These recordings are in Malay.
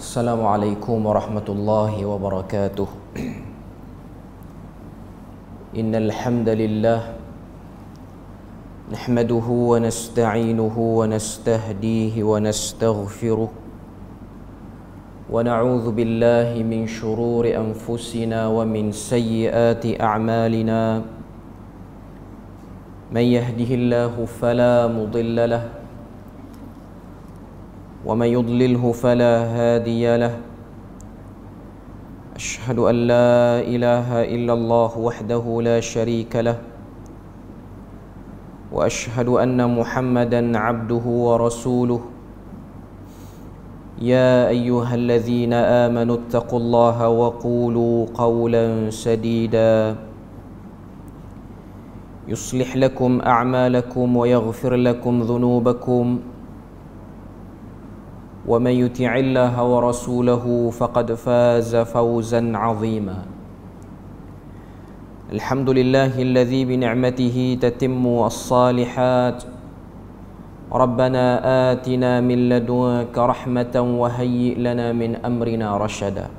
Assalamualaikum warahmatullahi wabarakatuh. Innal hamdalillah nahmaduhu wa nasta'inuhu wa nastahdihi wa nastaghfiruh wa na'udzu billahi min shururi anfusina wa min sayyiati a'malina. Man yahdihillahu fala mudilla lahu ومن يضلله فلا هادي له أشهد أن لا إله إلا الله وحده لا شريك له وأشهد أن محمدا عبده ورسوله يا أيها الذين آمنوا اتقوا الله وقولوا قولا سديدا يصلح لكم أعمالكم ويغفر لكم ذنوبكم ومن يطع الله ورسوله فقد فاز فوزا عظيما. الحمد لله الذي بنعمته تتم الصالحات. ربنا آتنا من لدنك رحمة وهيئ لنا من أمرنا رشدا.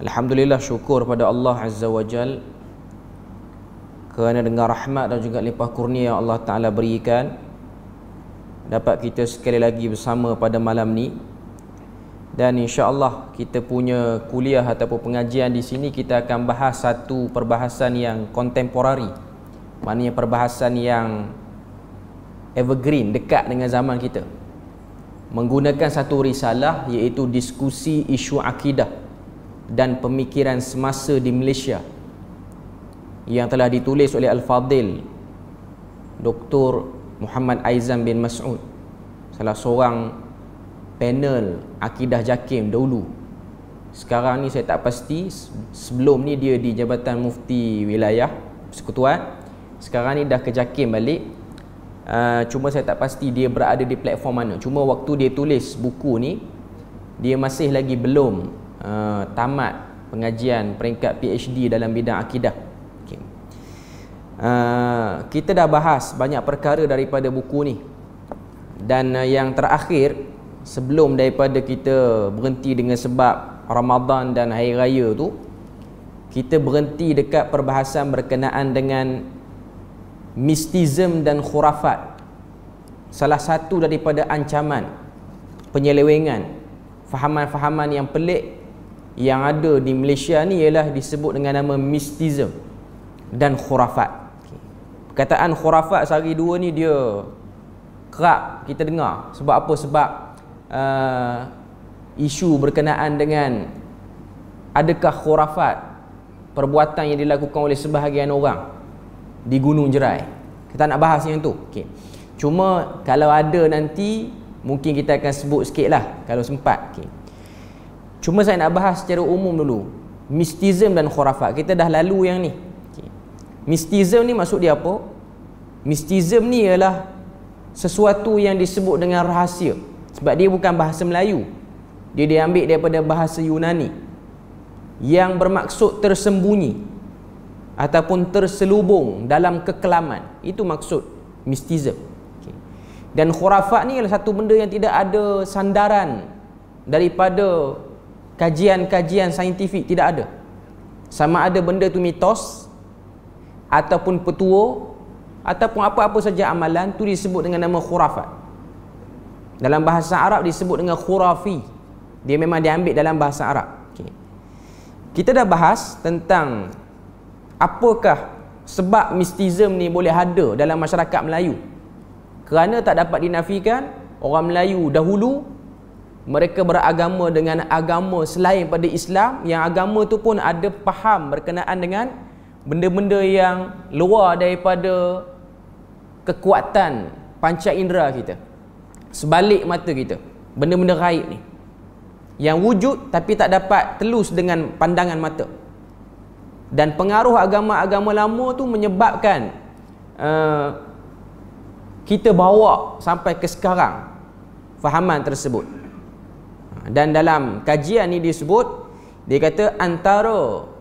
Alhamdulillah, syukur pada Allah Azza wa Jal kerana dengan rahmat dan juga limpah kurnia Allah Ta'ala berikan dapat kita sekali lagi bersama pada malam ni. Dan insya-Allah kita punya kuliah ataupun pengajian di sini kita akan bahas satu perbahasan yang kontemporari. Maknanya perbahasan yang evergreen, dekat dengan zaman kita. Menggunakan satu risalah iaitu diskusi isu akidah dan pemikiran semasa di Malaysia yang telah ditulis oleh Al-Fadil Dr. Muhammad Aizam bin Mas'ud, salah seorang panel akidah JAKIM dahulu. Sekarang ni saya tak pasti, sebelum ni dia di Jabatan Mufti Wilayah Persekutuan, sekarang ni dah ke JAKIM balik. Cuma saya tak pasti dia berada di platform mana. Cuma waktu dia tulis buku ni, dia masih lagi belum tamat pengajian peringkat PhD dalam bidang akidah. Kita dah bahas banyak perkara daripada buku ni. Dan yang terakhir, sebelum daripada kita berhenti dengan sebab Ramadan dan Hari Raya tu, kita berhenti dekat perbahasan berkenaan dengan mistism dan khurafat. Salah satu daripada ancaman penyelewengan fahaman-fahaman yang pelik yang ada di Malaysia ni ialah disebut dengan nama mistism dan khurafat. Perkataan khurafat sehari dua ni dia kerap kita dengar. Sebab apa? Sebab isu berkenaan dengan adakah khurafat perbuatan yang dilakukan oleh sebahagian orang di Gunung Jerai. Kita nak bahas yang tu. Cuma kalau ada nanti mungkin kita akan sebut sikit lah kalau sempat. Cuma saya nak bahas secara umum dulu mistism dan khurafat. Kita dah lalu yang ni. Mistism ni maksud dia apa? Mistism ni ialah sesuatu yang disebut dengan rahsia. Sebab dia bukan bahasa Melayu, dia diambil daripada bahasa Yunani yang bermaksud tersembunyi ataupun terselubung dalam kekelaman. Itu maksud mistism. Dan khurafat ni ialah satu benda yang tidak ada sandaran daripada kajian-kajian saintifik. Tidak ada. Sama ada benda tu mitos ataupun petua ataupun apa-apa saja amalan tu disebut dengan nama khurafat. Dalam bahasa Arab disebut dengan khurafi. Dia memang diambil dalam bahasa Arab. Kita dah bahas tentang apakah sebab mistism ni boleh ada dalam masyarakat Melayu. Kerana tak dapat dinafikan, orang Melayu dahulu mereka beragama dengan agama selain pada Islam, yang agama tu pun ada faham berkenaan dengan benda-benda yang luar daripada kekuatan panca indera kita, sebalik mata kita, benda-benda gaib ni yang wujud tapi tak dapat telus dengan pandangan mata. Dan pengaruh agama-agama lama tu menyebabkan kita bawa sampai ke sekarang fahaman tersebut. Dan dalam kajian ni disebut, dia kata antara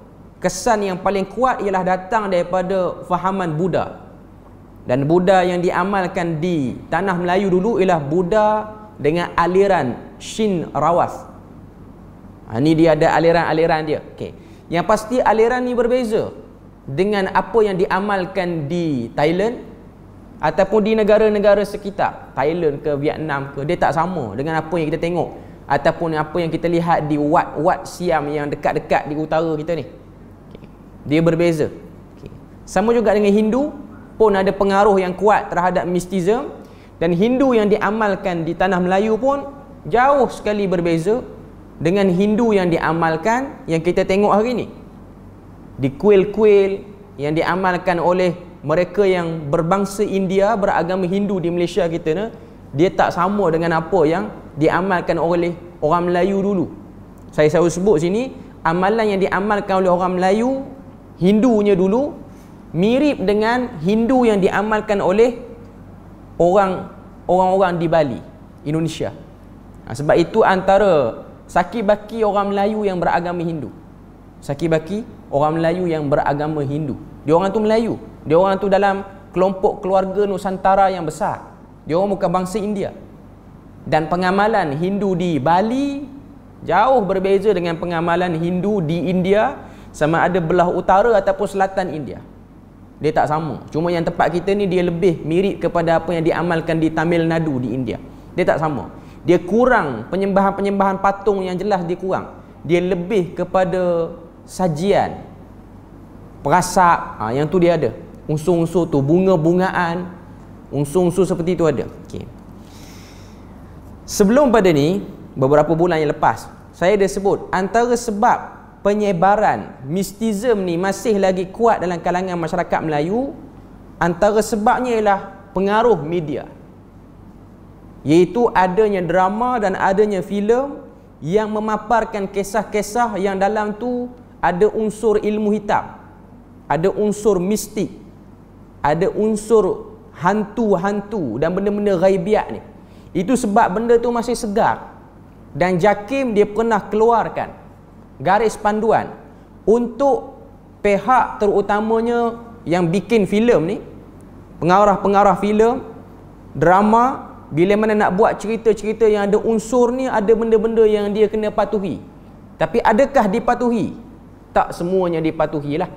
kesan yang paling kuat ialah datang daripada fahaman Buddha. Dan Buddha yang diamalkan di tanah Melayu dulu ialah Buddha dengan aliran Shin Rawas. Ni dia ada aliran-aliran dia. Okey. Yang pasti aliran ni berbeza dengan apa yang diamalkan di Thailand ataupun di negara-negara sekitar. Thailand ke Vietnam ke, dia tak sama dengan apa yang kita tengok ataupun apa yang kita lihat di Wat Siam yang dekat-dekat di utara kita ni. Okay. Dia berbeza. Okay. Sama juga dengan Hindu pun ada pengaruh yang kuat terhadap mistism, dan Hindu yang diamalkan di tanah Melayu pun jauh sekali berbeza dengan Hindu yang diamalkan yang kita tengok hari ni. Di kuil-kuil yang diamalkan oleh mereka yang berbangsa India, beragama Hindu di Malaysia kita ni, dia tak sama dengan apa yang diamalkan oleh orang Melayu dulu. Saya selalu sebut sini, amalan yang diamalkan oleh orang Melayu, Hindunya dulu, mirip dengan Hindu yang diamalkan oleh orang-orang di Bali, Indonesia. Sebab itu antara Saki-baki orang Melayu yang beragama Hindu. Saki-baki orang Melayu yang beragama Hindu. Dia orang tu Melayu. Dia orang tu dalam kelompok keluarga Nusantara yang besar. Dia orang bukan bangsa India. Dan pengamalan Hindu di Bali jauh berbeza dengan pengamalan Hindu di India, sama ada belah utara ataupun selatan India. Dia tak sama. Cuma yang tempat kita ni dia lebih mirip kepada apa yang diamalkan di Tamil Nadu di India. Dia tak sama. Dia kurang penyembahan-penyembahan patung yang jelas, dia kurang. Dia lebih kepada sajian, perasap, yang tu dia ada. Unsur-unsur tu, bunga-bungaan, unsur-unsur seperti itu ada. Okay. Sebelum pada ni, beberapa bulan yang lepas, saya dah sebut antara sebab penyebaran mistism ni masih lagi kuat dalam kalangan masyarakat Melayu, antara sebabnya ialah pengaruh media, iaitu adanya drama dan adanya filem yang memaparkan kisah-kisah yang dalam tu ada unsur ilmu hitam, ada unsur mistik, ada unsur hantu-hantu dan benda-benda ghaibiat ni. Itu sebab benda tu masih segar. Dan JAKIM dia pernah keluarkan garis panduan untuk pihak terutamanya yang bikin filem ni, pengarah-pengarah filem, drama, bila mana nak buat cerita-cerita yang ada unsur ni, ada benda-benda yang dia kena patuhi. Tapi adakah dipatuhi? Tak semuanya dipatuhi lah.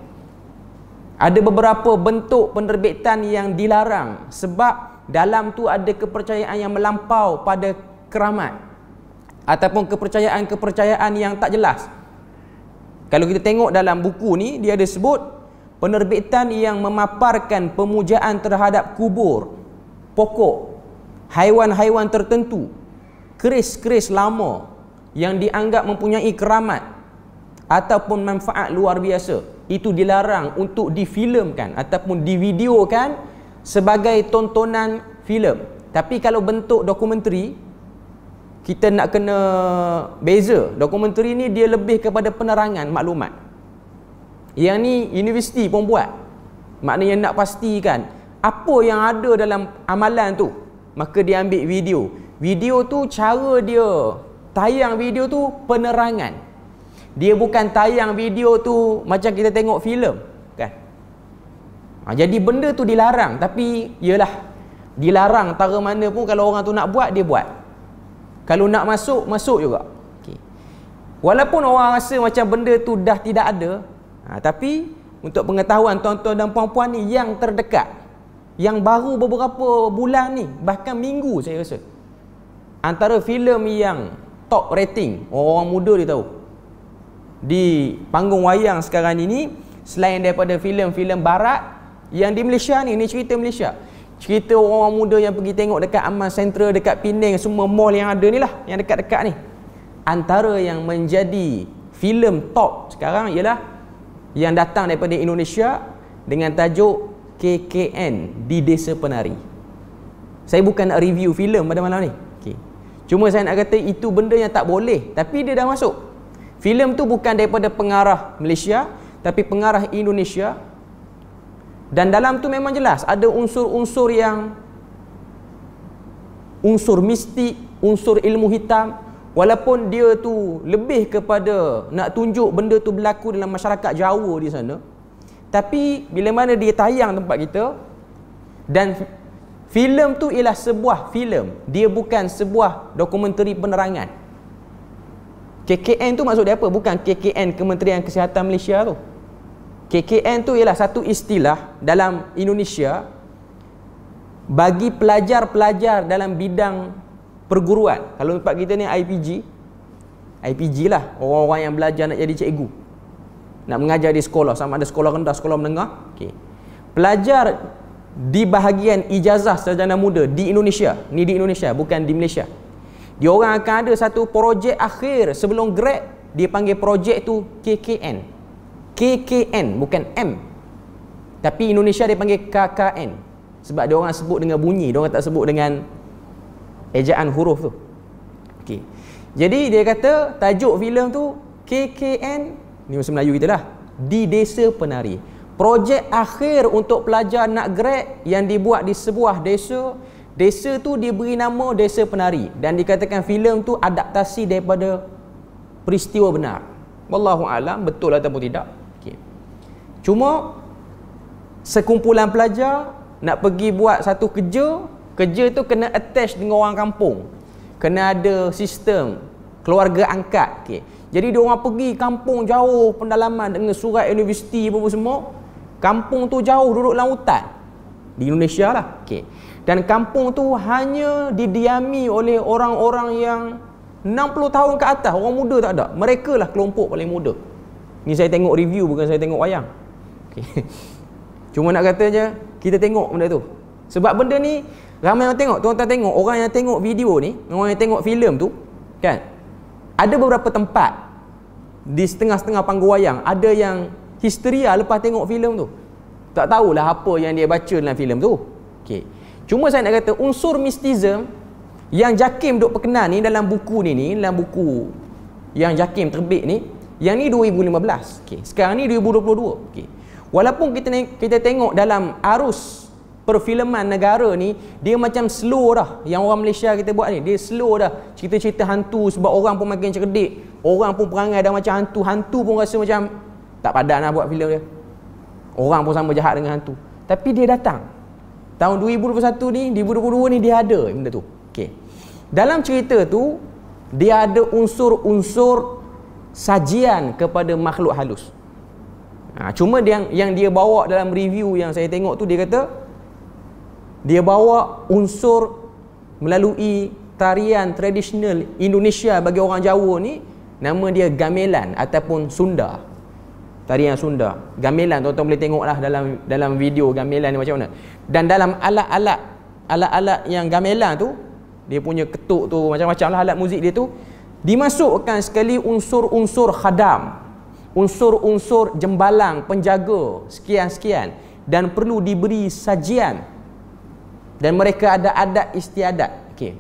Ada beberapa bentuk penerbitan yang dilarang sebab dalam tu ada kepercayaan yang melampau pada keramat ataupun kepercayaan-kepercayaan yang tak jelas. Kalau kita tengok dalam buku ni, dia ada sebut penerbitan yang memaparkan pemujaan terhadap kubur, pokok, haiwan-haiwan tertentu, keris-keris lama yang dianggap mempunyai keramat ataupun manfaat luar biasa. Itu dilarang untuk difilemkan ataupun divideokan sebagai tontonan filem. Tapi kalau bentuk dokumentari, kita nak kena beza. Dokumentari ni dia lebih kepada penerangan maklumat. Yang ni universiti pun buat. Maknanya nak pastikan apa yang ada dalam amalan tu, maka dia ambil video. Video tu, cara dia tayang video tu penerangan. Dia bukan tayang video tu macam kita tengok filem, kan? Jadi benda tu dilarang. Tapi yalah, dilarang tara mana pun, kalau orang tu nak buat, dia buat. Kalau nak masuk, masuk juga. Okay. Walaupun orang rasa macam benda tu dah tidak ada, tapi untuk pengetahuan tuan-tuan dan puan-puan ni yang terdekat, yang baru beberapa bulan ni, bahkan minggu saya rasa, antara filem yang top rating, orang muda dia tahu, di panggung wayang sekarang ini, selain daripada filem-filem barat, yang di Malaysia ni cerita Malaysia. Cerita orang muda yang pergi tengok dekat Aman Central, dekat Penang, semua mall yang ada ni lah, yang dekat-dekat ni. Antara yang menjadi filem top sekarang ialah yang datang daripada Indonesia dengan tajuk KKN di Desa Penari. Saya bukan nak review filem pada malam ni. Okay. Cuma saya nak kata itu benda yang tak boleh, tapi dia dah masuk. Filem tu bukan daripada pengarah Malaysia, tapi pengarah Indonesia. Dan dalam tu memang jelas ada unsur-unsur yang unsur mistik, unsur ilmu hitam. Walaupun dia tu lebih kepada nak tunjuk benda tu berlaku dalam masyarakat Jawa di sana, tapi bila mana dia tayang tempat kita dan Filem tu ialah sebuah filem, dia bukan sebuah dokumentari penerangan. KKN tu maksud dia apa? Bukan KKN Kementerian Kesihatan Malaysia tu. KKN tu ialah satu istilah dalam Indonesia bagi pelajar-pelajar dalam bidang perguruan. Kalau tempat kita ni IPG lah, orang-orang yang belajar nak jadi cikgu, nak mengajar di sekolah, sama ada sekolah rendah, sekolah menengah. Okay. Pelajar di bahagian ijazah sarjana muda di Indonesia, ni di Indonesia bukan di Malaysia, dia orang akan ada satu projek akhir sebelum grad, dia panggil projek tu KKN. KKN bukan M, tapi Indonesia dia panggil KKN sebab dia orang sebut dengan bunyi, dia orang tak sebut dengan ejaan huruf tu. Okay. Jadi dia kata tajuk filem tu KKN, ni bahasa Melayu kita lah, di Desa Penari. Projek akhir untuk pelajar nak grad yang dibuat di sebuah desa. Desa tu diberi nama Desa Penari dan dikatakan filem tu adaptasi daripada peristiwa benar. Wallahu alam betul ataupun tidak. Okay. Cuma sekumpulan pelajar nak pergi buat satu kerja tu kena attach dengan orang kampung. Kena ada sistem keluarga angkat. Okay. Jadi dia orang pergi kampung jauh pendalaman dengan surat universiti apa semua. Kampung tu jauh, duduk dalam hutan di Indonesia lah. Okay. Dan kampung tu hanya didiami oleh orang-orang yang 60 tahun ke atas, orang muda tak ada. Mereka lah kelompok paling muda. Ni saya tengok review, bukan saya tengok wayang. Okay. Cuma nak kata je, kita tengok benda tu. Sebab benda ni ramai yang tengok. Tuan-tuan tengok, orang yang tengok video ni, orang yang tengok filem tu, kan, ada beberapa tempat di setengah-setengah panggung wayang ada yang histeria lepas tengok filem tu. Tak tahulah apa yang dia baca dalam filem tu. Okey. Cuma saya nak kata unsur mistism yang JAKIM duk perkenal ni dalam buku ni, dalam buku yang JAKIM terbit ni, yang ni 2015. Okey. Sekarang ni 2022. Okey. Walaupun kita tengok dalam arus perfilman negara ni, dia macam slow dah. Yang orang Malaysia kita buat ni, dia slow dah. Cerita-cerita hantu sebab orang pun makin cerdik. Orang pun perangai dah macam hantu. Hantu pun rasa macam tak padan nak buat filem dia. Orang pun sama jahat dengan hantu. Tapi dia datang. Tahun 2021 ni, 2022 ni dia ada benda tu. Okey. Dalam cerita tu, dia ada unsur-unsur sajian kepada makhluk halus. Cuma yang dia bawa dalam review yang saya tengok tu, dia kata dia bawa unsur melalui tarian tradisional Indonesia bagi orang Jawa ni, nama dia gamelan ataupun Sunda. Tarian Sunda. Gamelan, tuan-tuan boleh tengoklah dalam video gamelan ni macam mana. Dan dalam alat-alat yang gamelan tu, dia punya ketuk tu, macam-macam lah alat muzik dia tu, dimasukkan sekali unsur-unsur khadam, unsur-unsur jembalang, penjaga, sekian-sekian, dan perlu diberi sajian. Dan mereka ada adat istiadat. Okey.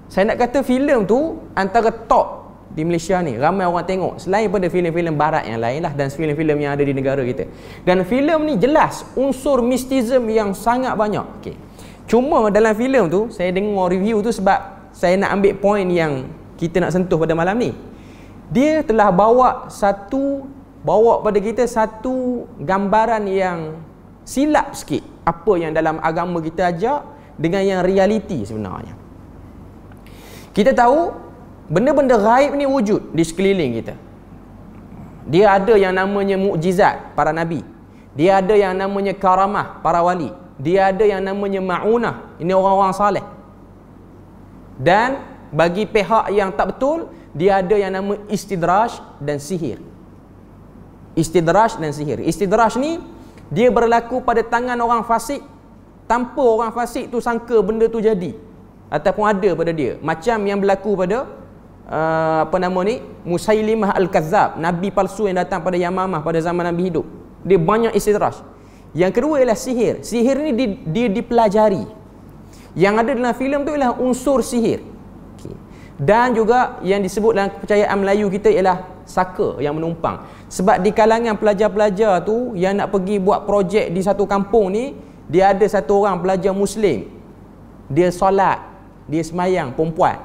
Saya nak kata filem tu antara top di Malaysia ni, ramai orang tengok selain pada filem-filem barat yang lain lah dan filem-filem yang ada di negara kita. Dan filem ni jelas unsur mistism yang sangat banyak. Okay. Cuma dalam filem tu, saya dengar review tu sebab saya nak ambil poin yang kita nak sentuh pada malam ni. Dia telah bawa pada kita satu gambaran yang silap sikit apa yang dalam agama kita ajar dengan yang realiti sebenarnya. Kita tahu benda-benda gaib ni wujud di sekeliling kita. Dia ada yang namanya mukjizat para nabi. Dia ada yang namanya karamah para wali. Dia ada yang namanya ma'unah. Ini orang-orang saleh. Dan bagi pihak yang tak betul, dia ada yang nama istidraj dan sihir. Istidraj dan sihir. Istidraj ni dia berlaku pada tangan orang fasik tanpa orang fasik tu sangka benda tu jadi ataupun ada pada dia. Macam yang berlaku pada Musailimah Al-Kazzab, nabi palsu yang datang pada Yamamah pada zaman Nabi hidup. Dia banyak istidraj. Yang kedua ialah sihir. Sihir ni dia dipelajari. Yang ada dalam filem tu ialah unsur sihir. Okay. Dan juga yang disebut dalam kepercayaan Melayu kita ialah saka yang menumpang. Sebab di kalangan pelajar-pelajar tu yang nak pergi buat projek di satu kampung ni, dia ada satu orang pelajar Muslim. Dia solat, dia semayang, perempuan.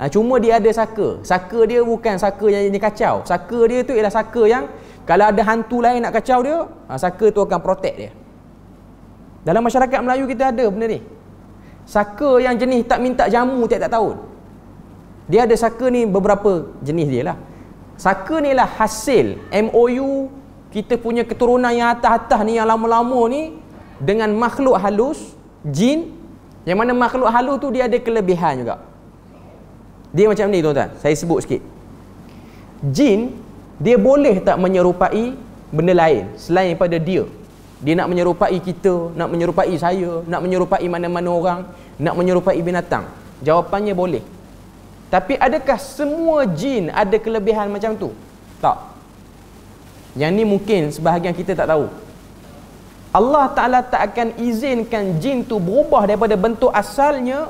Cuma dia ada saka. Saka dia bukan saka yang kacau. Saka dia tu ialah saka yang kalau ada hantu lain nak kacau dia, saka tu akan protect dia. Dalam masyarakat Melayu kita ada benda ni. Saka yang jenis tak minta jamu tiap-tiap tahun. Dia ada saka ni beberapa jenis dia lah. Saka ni lah hasil MOU kita punya keturunan yang atas-atas ni, yang lama-lama ni, dengan makhluk halus, jin, yang mana makhluk halus tu dia ada kelebihan juga. Dia macam ni tuan-tuan, saya sebut sikit. Jin, dia boleh tak menyerupai benda lain selain daripada dia. Dia nak menyerupai kita, nak menyerupai saya, nak menyerupai mana-mana orang, nak menyerupai binatang. Jawapannya boleh. Tapi adakah semua jin ada kelebihan macam tu? Tak. Yang ni mungkin sebahagian kita tak tahu. Allah Ta'ala tak akan izinkan jin tu berubah daripada bentuk asalnya,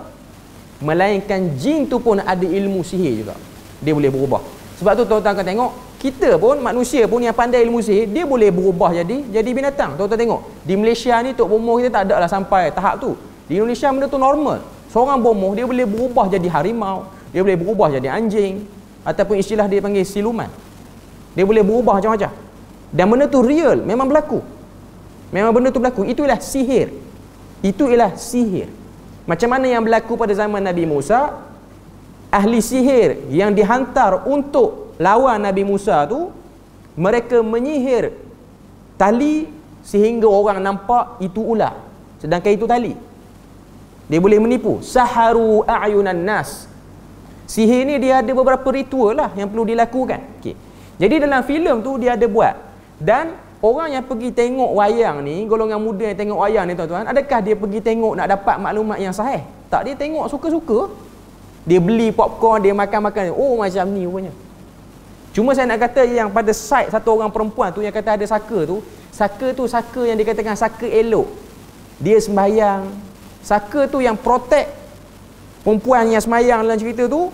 melainkan jin tu pun ada ilmu sihir juga. Dia boleh berubah. Sebab tu tuan-tuan akan tengok, kita pun, manusia pun yang pandai ilmu sihir, dia boleh berubah jadi binatang. Tuan-tuan tengok, di Malaysia ni Tok Bomoh kita tak ada lah sampai tahap tu. Di Indonesia benda tu normal. Seorang bomoh dia boleh berubah jadi harimau, dia boleh berubah jadi anjing, ataupun istilah dia panggil siluman. Dia boleh berubah macam-macam. Dan benda tu real, memang berlaku. Memang benda tu berlaku. Itulah sihir. Itu ialah sihir. Macam mana yang berlaku pada zaman Nabi Musa, ahli sihir yang dihantar untuk lawan Nabi Musa tu, mereka menyihir tali sehingga orang nampak itu ular, sedangkan itu tali. Dia boleh menipu. Saharu a'yunan nas. Sihir ni dia ada beberapa ritual lah yang perlu dilakukan. Okay. Jadi dalam filem tu dia ada buat. Dan orang yang pergi tengok wayang ni, golongan muda yang tengok wayang ni tuan-tuan, adakah dia pergi tengok nak dapat maklumat yang sahih? Tak, dia tengok suka-suka. Dia beli popcorn, dia makan-makan. Oh, macam ni rupanya. Cuma saya nak kata yang pada side satu orang perempuan tu yang kata ada saka tu saka yang dikatakan saka elok. Dia sembahyang. Saka tu yang protect perempuan yang sembahyang dalam cerita tu,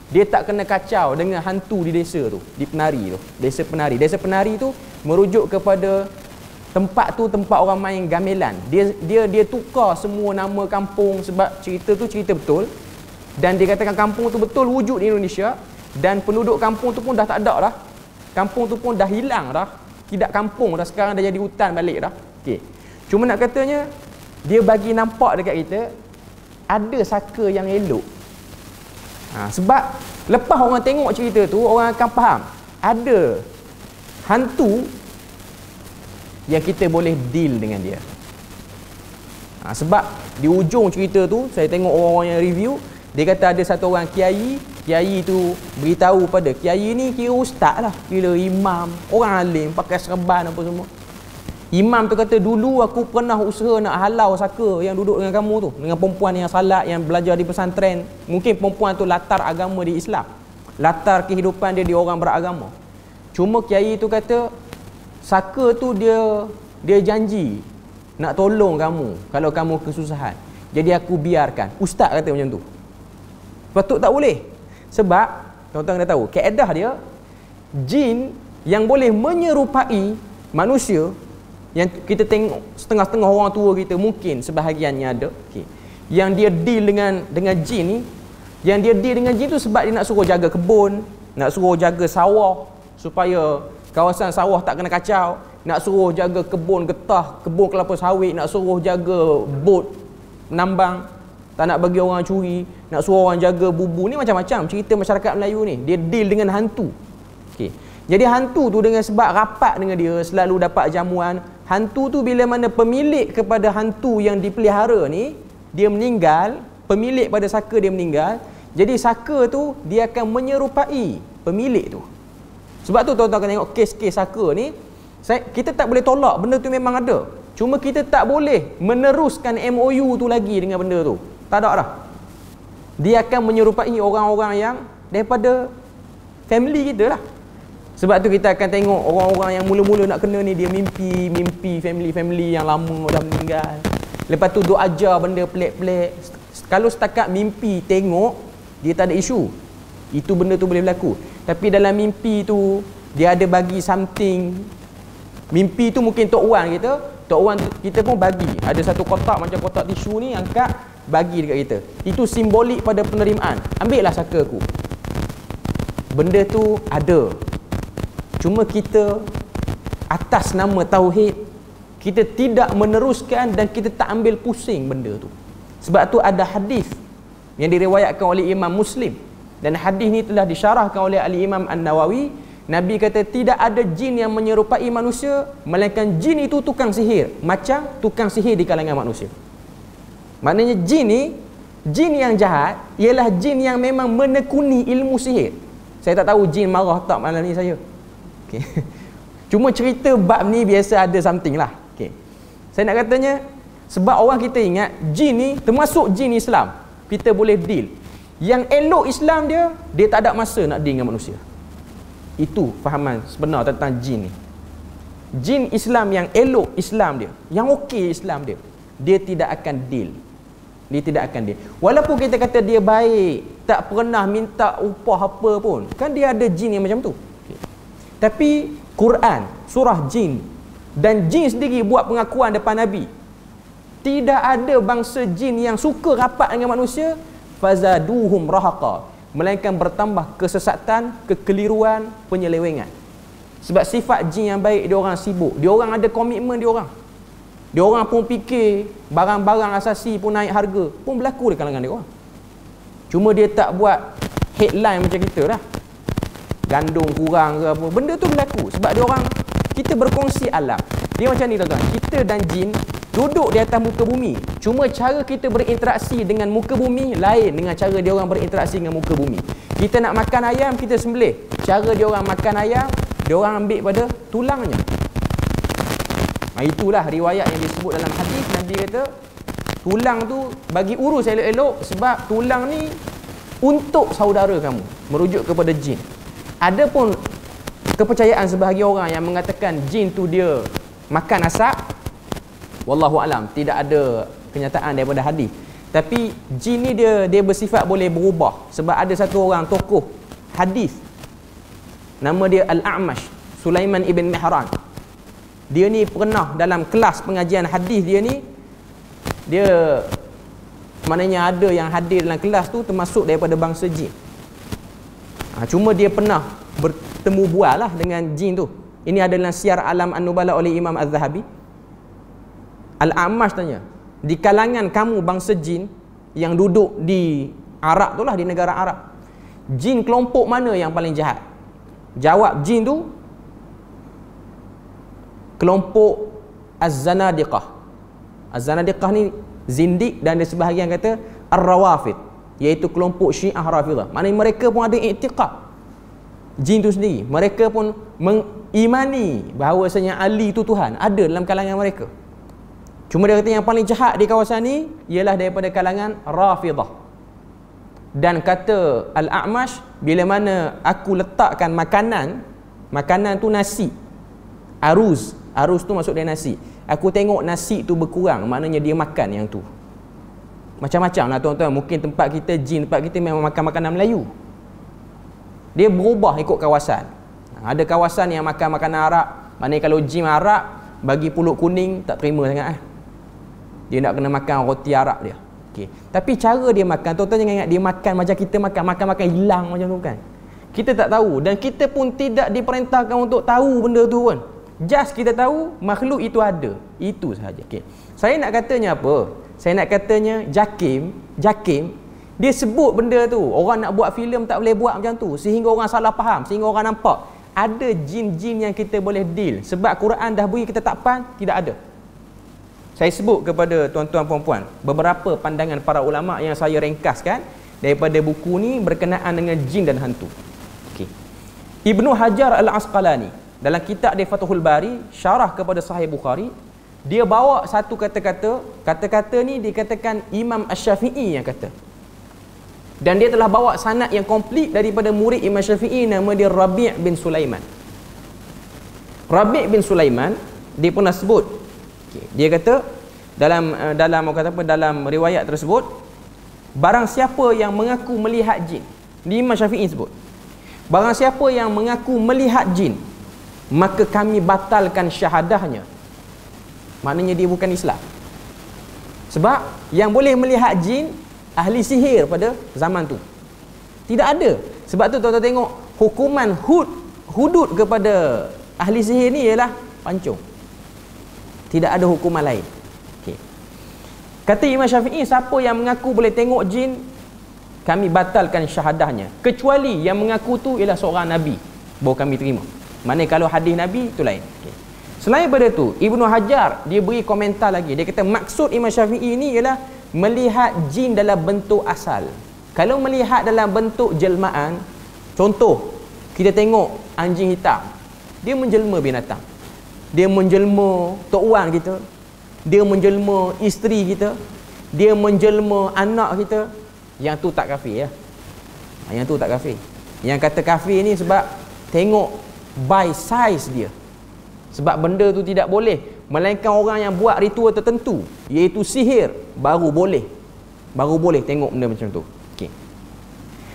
dia tak kena kacau dengan hantu di desa tu, di Penari tu. Desa Penari. Desa Penari tu merujuk kepada tempat tu tempat orang main gamelan. Dia tukar semua nama kampung sebab cerita tu cerita betul. Dan dia katakan kampung tu betul wujud di Indonesia. Dan penduduk kampung tu pun dah tak ada dah. Kampung tu pun dah hilang dah. Tidak kampung dah, sekarang dah jadi hutan balik dah. Okey. Cuma nak katanya, dia bagi nampak dekat kita ada saka yang elok. Sebab lepas orang tengok cerita tu, orang akan faham ada hantu yang kita boleh deal dengan dia. Sebab di ujung cerita tu, saya tengok orang-orang yang review, dia kata ada satu orang kiai tu beritahu pada kiai ni kira ustaz lah, kira imam, orang alim, pakai serban apa semua. Imam tu kata, dulu aku pernah usaha nak halau saka yang duduk dengan kamu tu, dengan perempuan yang salat, yang belajar di pesantren. Mungkin perempuan tu latar agama di Islam, latar kehidupan dia orang beragama. Cuma kiai tu kata, saka tu dia janji nak tolong kamu kalau kamu kesusahan. Jadi aku biarkan. Ustaz kata macam tu. Patut tak boleh. Sebab tuan-tuan dah tahu, kaedah dia, jin yang boleh menyerupai manusia, yang kita tengok setengah-setengah orang tua kita, mungkin sebahagiannya ada, okay, yang dia deal dengan jin ni, yang dia deal dengan jin tu sebab dia nak suruh jaga kebun, nak suruh jaga sawah supaya kawasan sawah tak kena kacau, nak suruh jaga kebun getah, kebun kelapa sawit, nak suruh jaga bot menambang, tak nak bagi orang curi, nak suruh orang jaga bubu. Ni macam-macam cerita masyarakat Melayu ni. Dia deal dengan hantu. Okay. Jadi hantu tu dengan sebab rapat dengan dia, selalu dapat jamuan. Hantu tu bila mana pemilik kepada hantu yang dipelihara ni, dia meninggal, pemilik pada saka dia meninggal, jadi saka tu dia akan menyerupai pemilik tu. Sebab tu tuan-tuan akan tengok kes-kes saka ni, kita tak boleh tolak, benda tu memang ada. Cuma kita tak boleh meneruskan MOU tu lagi dengan benda tu. Tak ada dah. Dia akan menyerupai orang-orang yang daripada family kita lah. Sebab tu kita akan tengok orang-orang yang mula-mula nak kena ni, dia mimpi family-family yang lama dah meninggal. Lepas tu duk ajar benda pelik-pelik. Kalau setakat mimpi tengok, dia tak ada isu. Itu benda tu boleh berlaku. Tapi dalam mimpi tu, dia ada bagi something. Mimpi tu mungkin Tok Wan kita pun bagi. Ada satu kotak macam kotak tisu ni, angkat, bagi dekat kita. Itu simbolik pada penerimaan. Ambil lah saka aku. Benda tu ada. Cuma kita atas nama tauhid, kita tidak meneruskan dan kita tak ambil pusing benda tu. Sebab tu ada hadis yang diriwayatkan oleh Imam Muslim, dan hadis ni telah disyarahkan oleh Al-Imam An-Nawawi. Nabi kata tidak ada jin yang menyerupai manusia, melainkan jin itu tukang sihir, macam tukang sihir di kalangan manusia. Maknanya jin yang jahat ialah jin yang memang menekuni ilmu sihir. Saya tak tahu jin marah tak malam ni saya. Okay. Cuma cerita bab ni biasa ada something lah. Okay. Saya nak katanya, sebab orang kita ingat jin ni termasuk jin Islam, kita boleh deal. Yang elok Islam dia tak ada masa nak deal dengan manusia. Itu fahaman sebenar tentang jin ni. Jin Islam yang elok Islam dia, yang okey Islam dia, dia tidak akan deal. Dia tidak akan deal. Walaupun kita kata dia baik, tak pernah minta upah apa pun, kan dia ada jin yang macam tu. Okay. Tapi Quran, surah jin, dan jin sendiri buat pengakuan depan Nabi, tidak ada bangsa jin yang suka rapat dengan manusia, fazaduhum rahaqa, melainkan bertambah kesesatan, kekeliruan, penyelewengan. Sebab sifat jin yang baik, dia orang sibuk, dia orang ada komitmen dia orang. Dia orang pun fikir barang-barang asasi pun naik harga, pun berlaku di kalangan dia orang. Cuma dia tak buat headline macam kita lah, gandum kurang ke apa, benda tu berlaku sebab dia orang, kita berkongsi alam. Dia macam ni tuan-tuan, kita dan jin duduk di atas muka bumi, cuma cara kita berinteraksi dengan muka bumi lain dengan cara dia orang berinteraksi dengan muka bumi. Kita nak makan ayam, kita sembelih, cara dia orang makan ayam, dia orang ambil pada tulangnya. Itulah riwayat yang disebut dalam hadis. Nabi kata tulang tu bagi urus elok-elok, sebab tulang ni untuk saudara kamu, merujuk kepada jin. Ada pun kepercayaan sebahagian orang yang mengatakan jin tu dia makan asap. Wallahu alam, tidak ada kenyataan daripada hadis. Tapi jin ni dia bersifat boleh berubah. Sebab ada satu orang tokoh hadis, nama dia Al-A'mash, Sulaiman ibn Mihran. Dia ni pernah dalam kelas pengajian hadis dia ni, dia maknanya ada yang hadir dalam kelas tu termasuk daripada bangsa jin. Cuma dia pernah bertemu bual lah dengan jin tu. Ini adalah Syiar Alam An-Nubala oleh Imam Az-Zahabi. Al-A'mash tanya, di kalangan kamu bangsa jin yang duduk di Arab tu lah, di negara Arab, jin kelompok mana yang paling jahat? Jawab jin tu, kelompok Az-Zanadiqah. Az-Zanadiqah ni zindik, dan ada sebahagian kata Ar-Rawafid, iaitu kelompok Syiah Rafidah. Maknanya mereka pun ada i'tiqad jin tu sendiri. Mereka pun mengimani bahawasanya Ali tu Tuhan, ada dalam kalangan mereka. Cuma dia kata yang paling jahat di kawasan ni ialah daripada kalangan Rafidah. Dan kata Al-A'mash, bila mana aku letakkan makanan tu nasi, aruz tu masuk dari nasi, aku tengok nasi tu berkurang, maknanya dia makan yang tu. Macam-macam lah tuan-tuan. Mungkin tempat kita jin, tempat kita memang makan makanan Melayu, dia berubah ikut kawasan. Ada kawasan yang makan makanan Arab, maknanya kalau jin Arab bagi pulut kuning tak terima sangat. Dia nak kena makan roti Arab dia. Okay. Tapi cara dia makan, tuan-tuan jangan ingat dia makan macam kita makan hilang macam tu kan. Kita tak tahu, dan kita pun tidak diperintahkan untuk tahu benda tu pun. Just kita tahu makhluk itu ada, itu sahaja. Okay. Saya nak katanya apa? Saya nak katanya Jakim dia sebut benda tu. Orang nak buat filem tak boleh buat macam tu, sehingga orang salah faham, sehingga orang nampak ada jin-jin yang kita boleh deal. Sebab Quran dah beri ketetapan, tidak ada. Saya sebut kepada tuan-tuan puan-puan beberapa pandangan para ulama yang saya ringkaskan daripada buku ni berkenaan dengan jin dan hantu. Okay. Ibnu Hajar Al-Asqalani dalam kitab dia Fathul Bari, syarah kepada Sahih Bukhari, dia bawa satu kata-kata ni dikatakan Imam Asy-Syafi'i yang kata. Dan dia telah bawa sanad yang komplit daripada murid Imam Syafi'i, nama dia Rabi' bin Sulaiman. Rabi' bin Sulaiman dia pernah sebut, dia kata dalam riwayat tersebut, barang siapa yang mengaku melihat jin, ni Imam Syafi'i sebut, barang siapa yang mengaku melihat jin, maka kami batalkan syahadahnya. Maknanya dia bukan Islam. Sebab yang boleh melihat jin ahli sihir pada zaman tu tidak ada. Sebab tu tuan-tuan tengok hukuman hudud kepada ahli sihir ni ialah pancung. Tidak ada hukuman lain. Okay. Kata Imam Syafi'i, siapa yang mengaku boleh tengok jin, kami batalkan syahadahnya. Kecuali yang mengaku tu ialah seorang Nabi, baru kami terima. Maknanya kalau hadis Nabi, itu lain. Okay. Selain daripada tu, Ibnu Hajar, dia beri komentar lagi. Dia kata, maksud Imam Syafi'i ni ialah melihat jin dalam bentuk asal. Kalau melihat dalam bentuk jelmaan, contoh, kita tengok anjing hitam, dia menjelma binatang. Dia menjelma tok wan kita, dia menjelma isteri kita, dia menjelma anak kita. Yang tu tak kafir ya. Yang tu tak kafir. Yang kata kafir ni sebab tengok by size dia. Sebab benda tu tidak boleh, melainkan orang yang buat ritual tertentu, iaitu sihir, baru boleh tengok benda macam tu. Okay.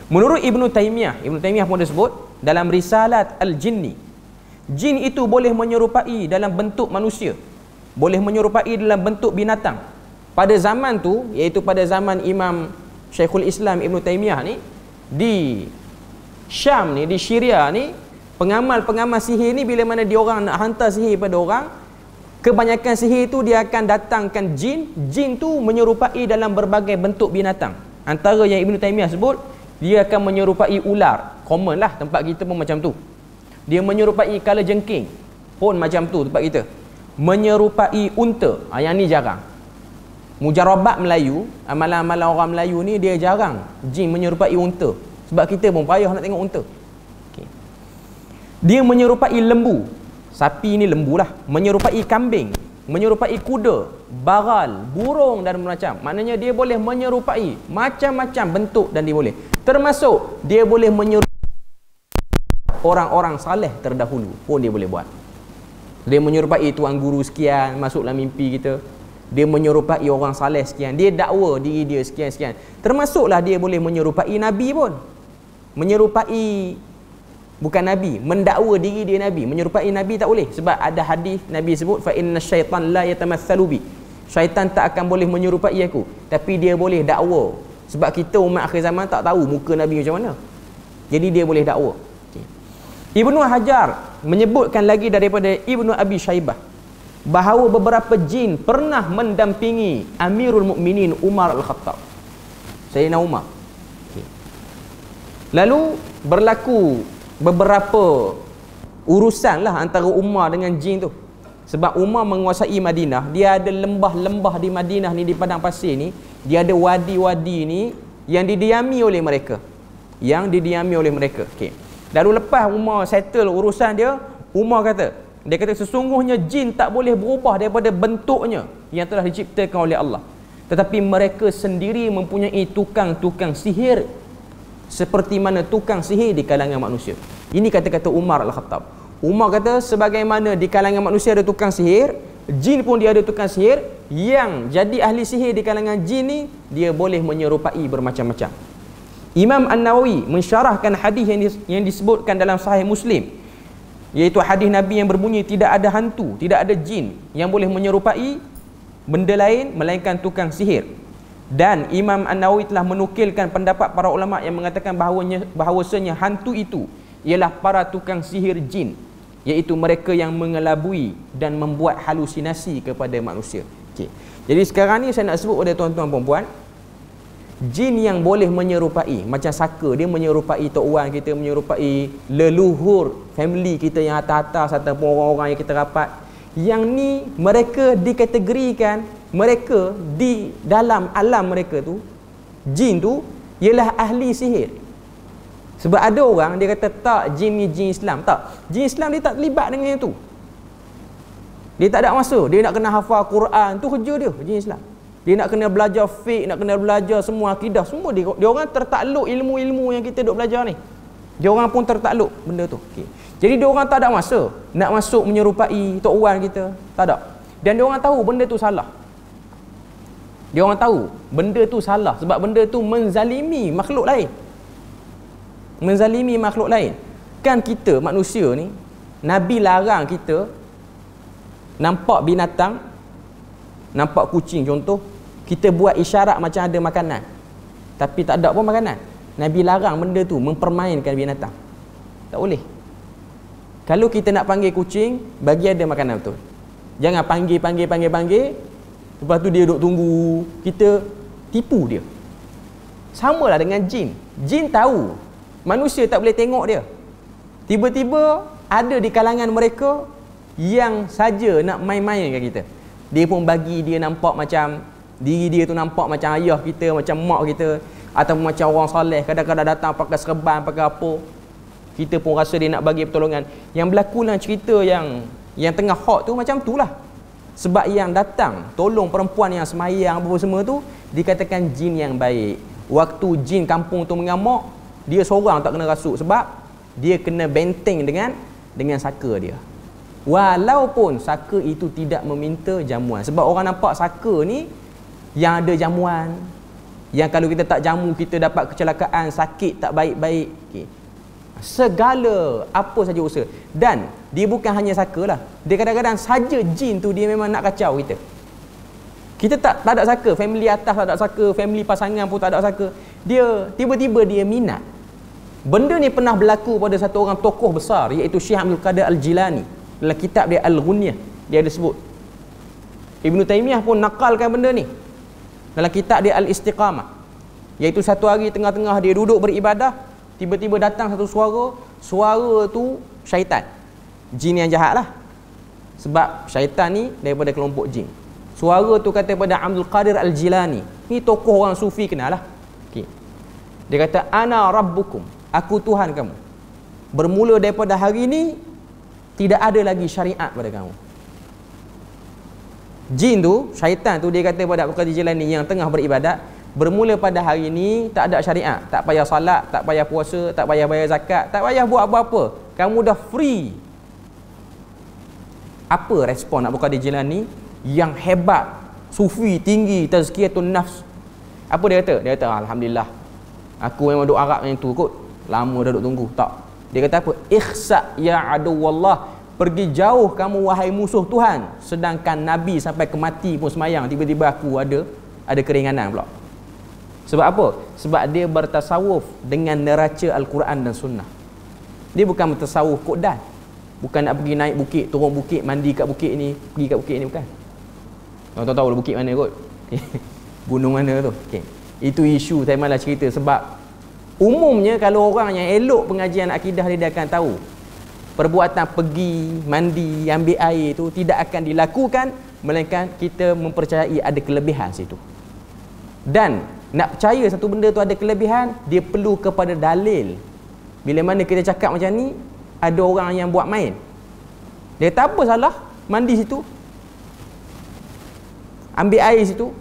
Menurut Ibnu Taimiyah pun dia sebut dalam Risalat Al-Jinni, jin itu boleh menyerupai dalam bentuk manusia, boleh menyerupai dalam bentuk binatang. Pada zaman tu, iaitu pada zaman Imam Syekhul Islam Ibnu Taimiyah ni, di Syam ni, di Syria ni, pengamal-pengamal sihir ni bila mana dia orang nak hantar sihir pada orang, kebanyakan sihir tu dia akan datangkan jin tu menyerupai dalam berbagai bentuk binatang. Antara yang Ibnu Taimiyah sebut, dia akan menyerupai ular, common lah, tempat kita pun macam tu. Dia menyerupai kalajengking, pun macam tu tempat kita. Menyerupai unta, yang ni jarang. Mujarabat Melayu, amalan-amalan orang Melayu ni dia jarang jin menyerupai unta. Sebab kita pun payah nak tengok unta. Okay. Dia menyerupai lembu, sapi ni lembu lah. Menyerupai kambing, menyerupai kuda, baral, burung dan macam. Maknanya dia boleh menyerupai macam-macam bentuk dan dia boleh. Termasuk dia boleh menyerupai orang-orang saleh terdahulu pun dia boleh buat. Dia menyerupai tuan guru sekian masuklah mimpi kita. Dia menyerupai orang saleh sekian, dia dakwa diri dia sekian-sekian. Termasuklah dia boleh menyerupai Nabi pun. Menyerupai, bukan Nabi, mendakwa diri dia Nabi. Menyerupai Nabi tak boleh. Sebab ada hadis Nabi sebut, fa inna syaitan la yatamatsalu bi. Syaitan tak akan boleh menyerupai aku. Tapi dia boleh dakwa. Sebab kita umat akhir zaman tak tahu muka Nabi macam mana. Jadi dia boleh dakwa. Okay. Ibnu Hajar menyebutkan lagi daripada Ibnu Abi Syaibah bahawa beberapa jin pernah mendampingi Amirul Mukminin Umar Al-Khattab, Sayyidina Umar. Okay. Lalu berlaku beberapa urusan lah antara Umar dengan jin tu. Sebab Umar menguasai Madinah, dia ada lembah-lembah di Madinah ni, di padang pasir ni, dia ada wadi-wadi ni yang didiami oleh mereka. Okay. Lalu lepas Umar settle urusan dia, Umar kata, sesungguhnya jin tak boleh berubah daripada bentuknya yang telah diciptakan oleh Allah. Tetapi mereka sendiri mempunyai tukang-tukang sihir seperti mana tukang sihir di kalangan manusia. Ini kata-kata Umar Al-Khattab. Umar kata, sebagaimana di kalangan manusia ada tukang sihir, jin pun dia ada tukang sihir. Yang jadi ahli sihir di kalangan jin ni, dia boleh menyerupai bermacam-macam. Imam An-Nawawi mensyarahkan hadis yang disebutkan dalam Sahih Muslim, iaitu hadis Nabi yang berbunyi, tidak ada hantu, tidak ada jin yang boleh menyerupai benda lain melainkan tukang sihir. Dan Imam An-Nawawi telah menukilkan pendapat para ulama yang mengatakan bahawasanya hantu itu ialah para tukang sihir jin, iaitu mereka yang mengelabui dan membuat halusinasi kepada manusia. Okay. Jadi sekarang ni saya nak sebut kepada tuan-tuan dan puan, jin yang boleh menyerupai, macam Saka, dia menyerupai tok wan kita, menyerupai leluhur family kita yang atas-atas ataupun orang-orang yang kita rapat. Yang ni mereka dikategorikan, mereka di dalam alam mereka tu, jin tu ialah ahli sihir. Sebab ada orang dia kata tak, jin ni jin Islam. Tak, jin Islam dia tak terlibat dengan yang tu. Dia tak ada masa, dia nak kena hafal Quran, tu kerja dia, jin Islam. Dia nak kena belajar fiqh, nak kena belajar semua akidah, semua dia orang tertakluk ilmu-ilmu yang kita duk belajar ni. Dia orang pun tertakluk benda tu. Okay. Jadi dia orang tak ada masa nak masuk menyerupai tok wan kita, tak ada. Dan dia orang tahu benda tu salah. Dia orang tahu benda tu salah sebab benda tu menzalimi makhluk lain. Menzalimi makhluk lain. Kan kita manusia ni, Nabi larang kita nampak binatang, nampak kucing contoh, kita buat isyarat macam ada makanan, tapi tak ada pun makanan. Nabi larang benda tu, mempermainkan binatang. Tak boleh. Kalau kita nak panggil kucing, bagi ada makanan betul. Jangan panggil. Lepas tu dia duduk tunggu. Kita tipu dia. Samalah dengan jin. Jin tahu manusia tak boleh tengok dia. Tiba-tiba ada di kalangan mereka yang saja nak main-main dengan kita. Dia pun bagi dia nampak macam diri dia tu nampak macam ayah kita, macam mak kita, atau macam orang soleh. Kadang-kadang datang pakai serban, pakai apa. Kita pun rasa dia nak bagi pertolongan. Yang berlaku dalam cerita yang tengah hot tu macam tu lah. Sebab yang datang tolong perempuan yang semayang apa semua tu dikatakan jin yang baik. Waktu jin kampung tu mengamuk, dia seorang tak kena rasuk sebab dia kena benteng dengan saka dia. Walaupun saka itu tidak meminta jamuan. Sebab orang nampak saka ni yang ada jamuan, yang kalau kita tak jamu kita dapat kecelakaan, sakit tak baik-baik. Okay. Segala apa saja usaha. Dan dia bukan hanya saka lah. Dia kadang-kadang saja jin tu dia memang nak kacau kita. Kita tak ada saka, family atas tak ada saka, family pasangan pun tak ada saka. Dia tiba-tiba dia minat. Benda ni pernah berlaku pada satu orang tokoh besar iaitu Syekh Abdul Qadir Al-Jilani. Dalam kitab dia Al-Ghunyah dia ada sebut. Ibn Taymiyah pun nakalkan benda ni dalam kitab dia Al-Istiqamah. Iaitu satu hari tengah-tengah dia duduk beribadah, tiba-tiba datang satu suara tu syaitan. Jin yang jahat lah. Sebab syaitan ni daripada kelompok jin. Suara tu kata pada Abdul Qadir Al-Jilani. Ni tokoh orang sufi kenal lah. Okay. Dia kata, ana rabbukum, aku Tuhan kamu. Bermula daripada hari ni tidak ada lagi syariat pada kamu. Jin tu, syaitan tu, dia kata pada Abdul Qadir Jilani yang tengah beribadat, bermula pada hari ni tak ada syariat. Tak payah salat, tak payah puasa, tak payah bayar zakat, tak payah buat apa-apa. Kamu dah free. Apa respon Abdul Qadir Jilani yang hebat, sufi tinggi, tazkiyatun nafs? Apa dia kata? Dia kata, alhamdulillah, aku memang duk harap yang tu kot. Lama dah duk tunggu. Tak. Dia kata apa? Ikhsa ya aduwallah, pergi jauh kamu wahai musuh Tuhan. Sedangkan Nabi sampai ke mati pun semayang, tiba-tiba aku ada keringanan pula. Sebab apa? Sebab dia bertasawuf dengan neraca Al-Quran dan Sunnah. Dia bukan bertasawuf kodan. Bukan nak pergi naik bukit, turun bukit, mandi kat bukit ni, pergi kat bukit ni, bukan. Kau tahu bukit mana kot? Gunung mana tu? Okay. Itu isu saya malah cerita. Sebab umumnya kalau orang yang elok pengajian akidah dia akan tahu perbuatan pergi mandi ambil air tu tidak akan dilakukan melainkan kita mempercayai ada kelebihan situ. Dan nak percaya satu benda tu ada kelebihan, dia perlu kepada dalil. Bila mana kita cakap macam ni, ada orang yang buat main. Dia kata apa salah mandi situ, ambil air situ,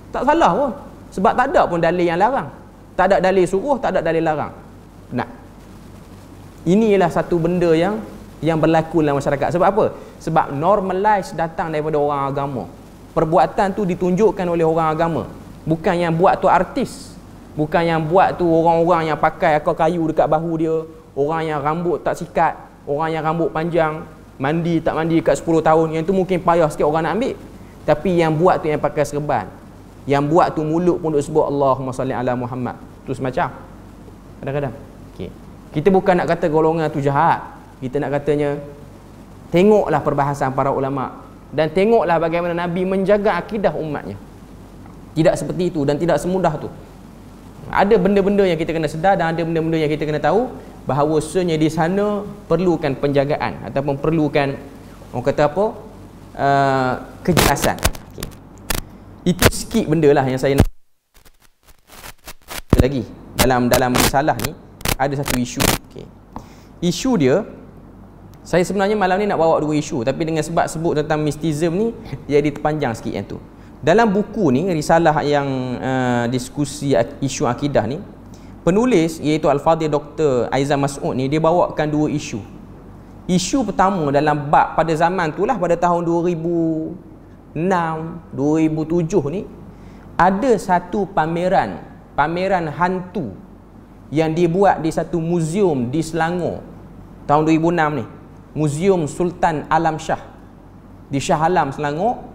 tak salah pun. Sebab tak ada pun dalil yang larang. Tak ada dalil suruh, tak ada dalil larang. Nah, inilah satu benda yang berlaku dalam masyarakat. Sebab apa? Sebab normalize datang daripada orang agama. Perbuatan tu ditunjukkan oleh orang agama. Bukan yang buat tu artis. Bukan yang buat tu orang-orang yang pakai akar kayu dekat bahu dia, orang yang rambut tak sikat, orang yang rambut panjang, mandi tak mandi dekat 10 tahun. Yang tu mungkin payah sikit orang nak ambil. Tapi yang buat tu yang pakai serban. Yang buat tu mulut pun duk sebut Allahumma salli ala Muhammad. Terus macam kadang-kadang. Okay. Kita bukan nak kata golongan tu jahat. Kita nak katanya tengoklah perbahasan para ulama dan tengoklah bagaimana Nabi menjaga akidah umatnya. Tidak seperti itu dan tidak semudah tu. Ada benda-benda yang kita kena sedar dan ada benda-benda yang kita kena tahu bahawasanya di sana perlukan penjagaan ataupun perlukan orang kata apa? Kejelasan. Okay. Itu sikit benda lah yang saya nak lagi dalam masalah ni. Ada satu isu. Okay. Isu dia, saya sebenarnya malam ni nak bawa dua isu, tapi dengan sebab sebut tentang mistism ni jadi terpanjang sikit yang tu. Dalam buku ni, risalah yang diskusi isu akidah ni, penulis iaitu Al-Fadhil Dr. Aizan Mas'ud ni, dia bawakan dua isu. Isu pertama dalam bab pada zaman tu lah, pada tahun 2006, 2007 ni, ada satu pameran hantu yang dibuat di satu muzium di Selangor tahun 2006 ni. Muzium Sultan Alam Shah di Shah Alam, Selangor,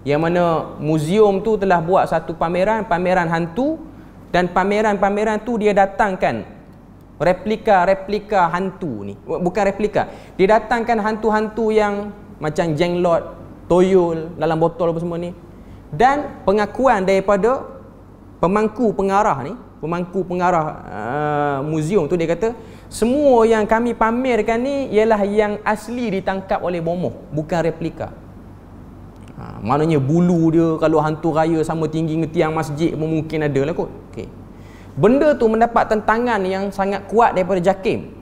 yang mana muzium tu telah buat satu pameran hantu, dan pameran tu dia datangkan replika hantu ni. Bukan replika, dia datangkan hantu-hantu yang macam jenglot, toyol dalam botol apa semua ni. Dan pengakuan daripada pemangku pengarah muzium tu, dia kata semua yang kami pamerkan ni ialah yang asli ditangkap oleh bomoh, bukan replika. Maknanya bulu dia kalau hantu raya sama tinggi dengan tiang masjid pun mungkin ada lah kot. Okay. Benda tu mendapat tentangan yang sangat kuat daripada JAKIM.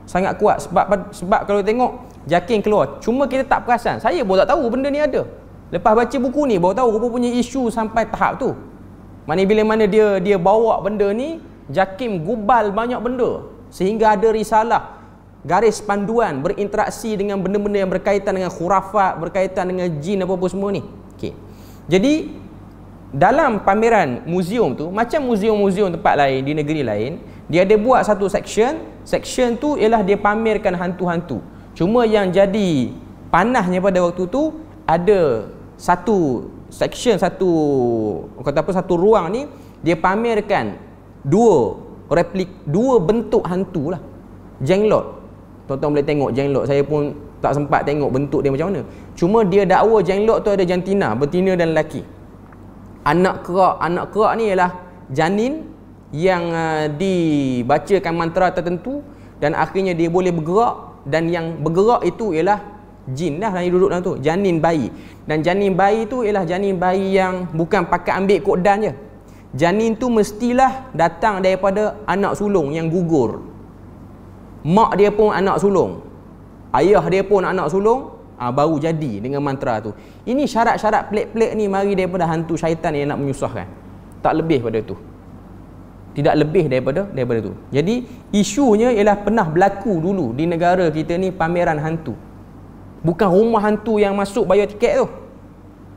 Sangat kuat sebab kalau tengok JAKIM keluar, cuma kita tak perasan. Saya pun tak tahu benda ni ada. Lepas baca buku ni baru tahu rupa punya isu sampai tahap tu. Maknanya bila mana dia bawa benda ni, JAKIM gubal banyak benda sehingga ada risalah, garis panduan berinteraksi dengan benda-benda yang berkaitan dengan khurafat, berkaitan dengan jin apa-apa semua ni. Okey. Jadi dalam pameran muzium tu, macam muzium-muzium tempat lain di negeri lain, dia ada buat satu section tu ialah dia pamerkan hantu-hantu. Cuma yang jadi panahnya pada waktu tu, ada satu section, satu ruang ni dia pamerkan dua bentuk hantu lah. Jenglot. Tuan-tuan boleh tengok jenglot. Saya pun tak sempat tengok bentuk dia macam mana. Cuma dia dakwa jenglot tu ada jantina, betina dan lelaki. Anak kerak ni ialah janin yang dibacakan mantra tertentu dan akhirnya dia boleh bergerak, dan yang bergerak itu ialah jin dah yang duduk dalam tu, janin bayi. Dan janin bayi tu ialah janin bayi yang bukan pakai ambil kodan je. Janin tu mestilah datang daripada anak sulung yang gugur. Mak dia pun anak sulung, ayah dia pun anak sulung, baru jadi dengan mantra tu. Ini syarat-syarat pelik-pelik ni mari daripada hantu syaitan yang nak menyusahkan. Tak lebih pada tu. Tidak lebih daripada tu. Jadi isunya ialah pernah berlaku dulu di negara kita ni pameran hantu. Bukan rumah hantu yang masuk bayar tiket tu,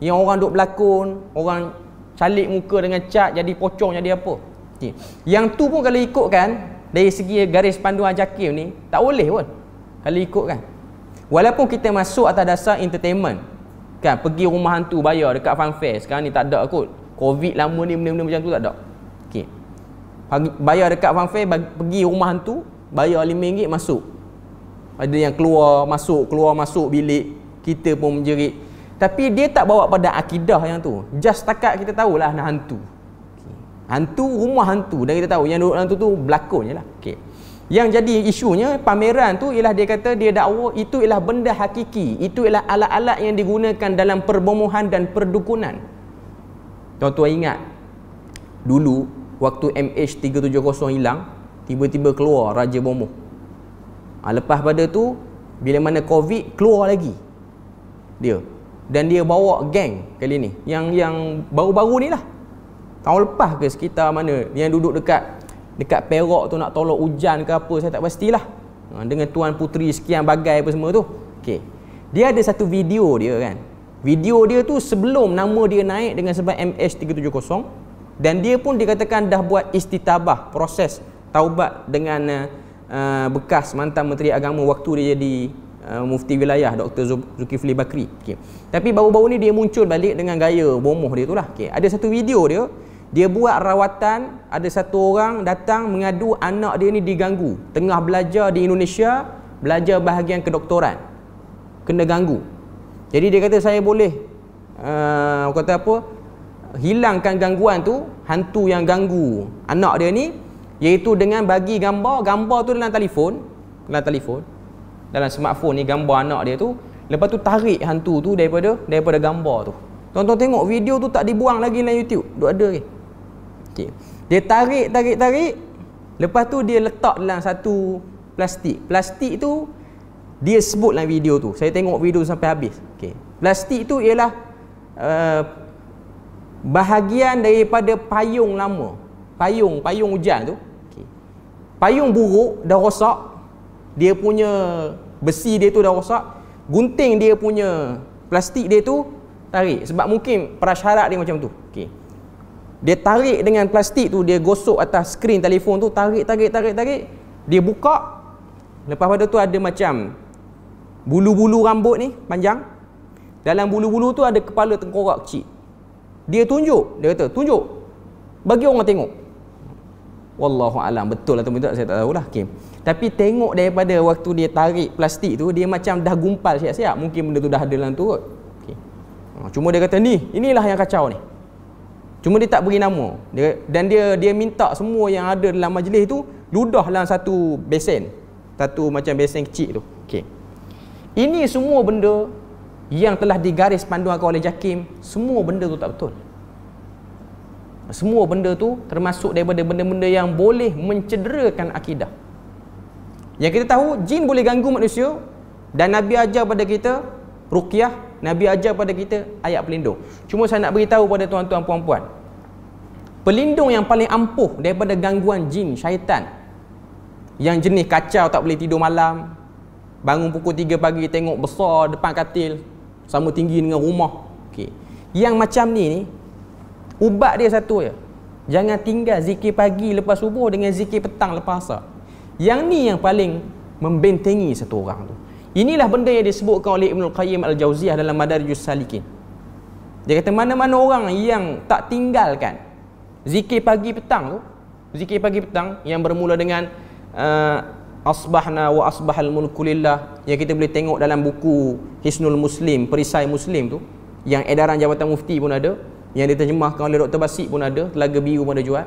yang orang duk berlakon, orang calik muka dengan cat jadi pocong jadi apa. Okay. Yang tu pun kalau ikutkan dari segi garis panduan JAKIM ni tak boleh pun kalau ikutkan. Walaupun kita masuk atas dasar entertainment kan, pergi rumah hantu bayar dekat funfair. Sekarang ni tak ada kot, Covid lama ni benda-benda macam tu tak ada. Okey, bayar dekat funfair, pergi rumah hantu bayar RM5 masuk. Ada yang keluar masuk bilik, kita pun menjerit. Tapi dia tak bawa pada akidah yang tu. Just takat kita tahulah nak hantu. Okay. Hantu, rumah hantu, dan kita tahu yang duduk hantu tu berlakon je lah. Okay. Yang jadi isunya pameran tu ialah dia kata, dia dakwa itu ialah benda hakiki, itu ialah alat-alat yang digunakan dalam perbomohan dan perdukunan. Tuan-tuan ingat dulu waktu MH370 hilang, tiba-tiba keluar Raja Bomoh. Lepas pada tu bila mana Covid keluar lagi dia, dan dia bawa geng kali ni yang baru-baru ni lah, tahun lepas ke sekitar mana, yang duduk dekat Perak tu nak tolak hujan ke apa, saya tak pastilah, dengan tuan puteri sekian bagai apa semua tu. Okey, dia ada satu video dia kan, video dia tu sebelum nama dia naik dengan sebab MH370, dan dia pun dikatakan dah buat istitabah, proses taubat dengan bekas mantan Menteri Agama waktu dia jadi Mufti Wilayah, Dr. Zulkifli Bakri. Okay. Tapi baru-baru ni dia muncul balik dengan gaya bomoh dia tu lah. Okay. Ada satu video dia buat rawatan, ada satu orang datang mengadu anak dia ni diganggu tengah belajar di Indonesia, belajar bahagian kedoktoran, kena ganggu. Jadi dia kata saya boleh hilangkan gangguan tu, hantu yang ganggu anak dia ni, iaitu dengan bagi gambar tu dalam telefon, dalam smartphone ni, gambar anak dia tu, lepas tu tarik hantu tu daripada gambar tu. Tonton tengok video tu, tak dibuang lagi dalam YouTube, duk ada ke. Okay. Dia tarik, lepas tu dia letak dalam satu plastik tu dia sebut dalam video tu, saya tengok video sampai habis. Okay. Plastik tu ialah bahagian daripada payung lama, payung hujan tu. Payung buruk dah rosak, dia punya besi dia tu dah rosak, gunting dia punya plastik dia tu tarik, sebab mungkin prasyarat dia macam tu. Okey, dia tarik dengan plastik tu, dia gosok atas skrin telefon tu, tarik, dia buka. Lepas pada tu ada macam bulu-bulu rambut ni panjang, dalam bulu-bulu tu ada kepala tengkorak kecil. Dia tunjuk, dia kata tunjuk, bagi orang tengok. Wallahu alam, betul atau tidak saya tak tahulah. Okey. Tapi tengok daripada waktu dia tarik plastik tu, dia macam dah gumpal siap-siap. Mungkin benda tu dah ada dalam tu kot. Okey. Cuma dia kata inilah yang kacau ni. Cuma dia tak beri nama. Dia minta semua yang ada dalam majlis tu ludah dalam satu besen. Satu macam besen kecil tu. Okey. Ini semua benda yang telah digaris panduan oleh JAKIM, semua benda tu tak betul. Semua benda tu termasuk daripada benda-benda yang boleh mencederakan akidah. Yang kita tahu, jin boleh ganggu manusia, dan Nabi ajar pada kita ruqyah, Nabi ajar pada kita ayat pelindung. Cuma saya nak beritahu pada tuan-tuan puan-puan, pelindung yang paling ampuh daripada gangguan jin, syaitan, yang jenis kacau tak boleh tidur malam, bangun pukul 3 pagi tengok besar depan katil sama tinggi dengan rumah. Okey. Yang macam ni ubat dia satu je. Jangan tinggal zikir pagi lepas subuh dengan zikir petang lepas asar. Yang ni yang paling membentengi satu orang tu. Inilah benda yang disebutkan oleh Ibnul Qayyim Al-Jauziyah dalam Madarijus Salikin. Dia kata mana-mana orang yang tak tinggalkan zikir pagi petang tu, zikir pagi petang yang bermula dengan asbahna wa asbahal mulku lillah, yang kita boleh tengok dalam buku Hisnul Muslim, perisai Muslim tu, yang edaran Jabatan Mufti pun ada, yang diterjemahkan oleh Dr. Basit pun ada, Telaga Biru pun ada jual.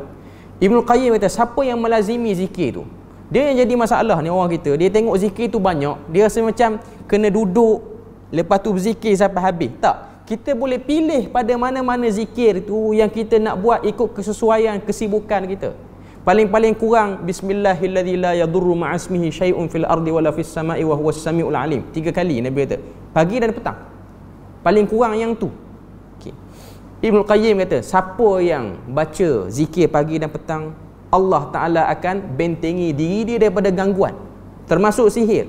Ibnul Qayyim kata siapa yang melazimi zikir tu, dia yang jadi masalah ni orang kita, dia tengok zikir tu banyak, dia rasa macam kena duduk lepas tu berzikir sampai habis. Tak, kita boleh pilih pada mana-mana zikir tu yang kita nak buat ikut kesesuaian kesibukan kita. Paling-paling kurang bismillahilladzi la yadurru ma'asmihi syai'un fil ardi wala fis sama'i wa huwas samiul alim. 3 kali Nabi kata, pagi dan petang. Paling kurang yang tu. Okey. Ibnu Qayyim kata, siapa yang baca zikir pagi dan petang, Allah Taala akan bentengi diri dia daripada gangguan, termasuk sihir.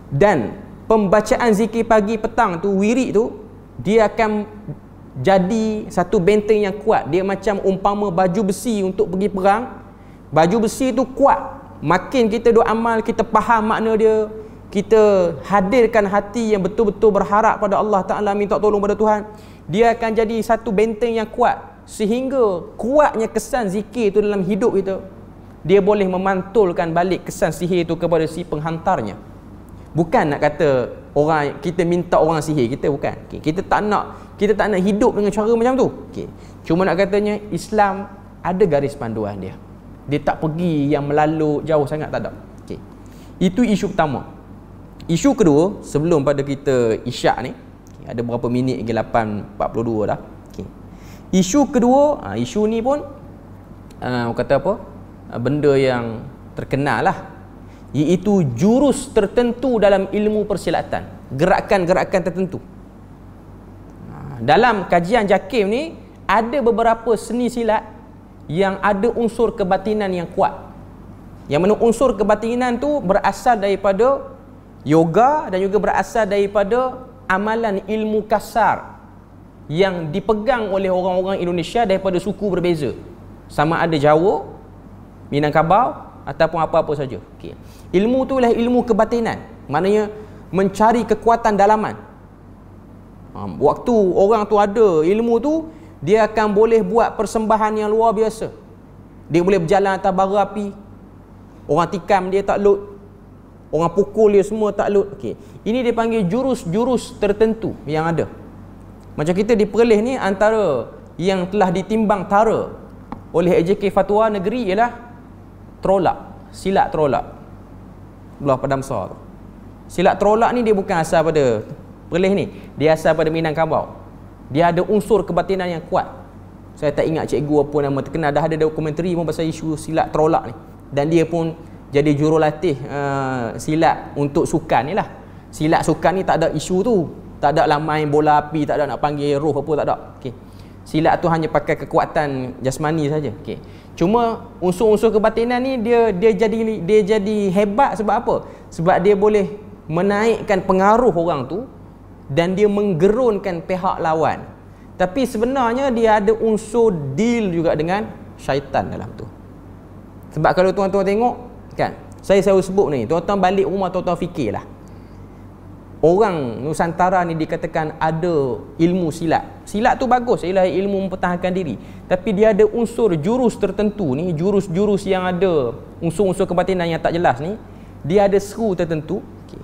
Dan pembacaan zikir pagi petang tu, wirid tu, dia akan jadi satu benteng yang kuat. Dia macam umpama baju besi untuk pergi perang. Baju besi tu kuat. Makin kita duk amal, kita faham makna dia, kita hadirkan hati yang betul-betul berharap pada Allah Ta'ala, minta tolong pada Tuhan, dia akan jadi satu benteng yang kuat. Sehingga kuatnya kesan zikir itu dalam hidup kita, dia boleh memantulkan balik kesan sihir itu kepada si penghantarnya. Bukan nak kata orang kita minta orang sihir kita, bukan. Okay. Kita tak nak hidup dengan cara macam tu. Okay. Cuma nak katanya Islam ada garis panduan dia. Dia tak pergi yang melalu jauh sangat, tak ada. Okay. Itu isu pertama. Isu kedua, sebelum pada kita isyak ni, okay, ada berapa minit lagi, 8.42 dah. Okay. Isu kedua, isu ni pun kata apa? Benda yang terkenal lah, iaitu jurus tertentu dalam ilmu persilatan, gerakan-gerakan tertentu. Dalam kajian JAKIM ni ada beberapa seni silat yang ada unsur kebatinan yang kuat, yang mana unsur kebatinan tu berasal daripada yoga dan juga berasal daripada amalan ilmu kasar yang dipegang oleh orang-orang Indonesia daripada suku berbeza, sama ada Jawa, Minangkabau ataupun apa-apa saja. Okay. Ilmu tu ialah ilmu kebatinan, maknanya mencari kekuatan dalaman. Waktu orang tu ada ilmu tu, dia akan boleh buat persembahan yang luar biasa. Dia boleh berjalan atas bara api, orang tikam dia tak lut, orang pukul dia semua tak lut. Okay. Ini dipanggil jurus-jurus tertentu yang ada. Macam kita di Perlis ni, antara yang telah ditimbang tara oleh AJK Fatwa Negeri ialah trolak, silat trolak belah Padang Besar tu. Silat trolak ni dia bukan asal pada Perlis ni, dia asal pada Minangkabau. Dia ada unsur kebatinan yang kuat. Saya tak ingat cikgu apa nama terkenal, dah ada dokumentari pun pasal isu silat trolak ni. Dan dia pun jadi jurulatih silat untuk sukan ni lah. Silat sukan ni tak ada isu tu, tak ada lah main bola api, tak ada nak panggil roh apa, tak ada. Okay. Silat tu hanya pakai kekuatan jasmani saja. Okay. Cuma unsur-unsur kebatinan ni dia jadi hebat sebab apa? Sebab dia boleh menaikkan pengaruh orang tu dan dia menggerunkan pihak lawan. Tapi sebenarnya dia ada unsur deal juga dengan syaitan dalam tu. Sebab kalau tuan-tuan tengok kan, saya selalu sebut ni, tuan-tuan balik rumah tuan-tuan fikirlah. orang Nusantara ni dikatakan ada ilmu silat. Silat tu bagus, ialah ilmu mempertahankan diri. Tapi dia ada unsur jurus tertentu ni, jurus-jurus yang ada unsur-unsur kebatinan yang tak jelas ni, dia ada seru tertentu. Okay.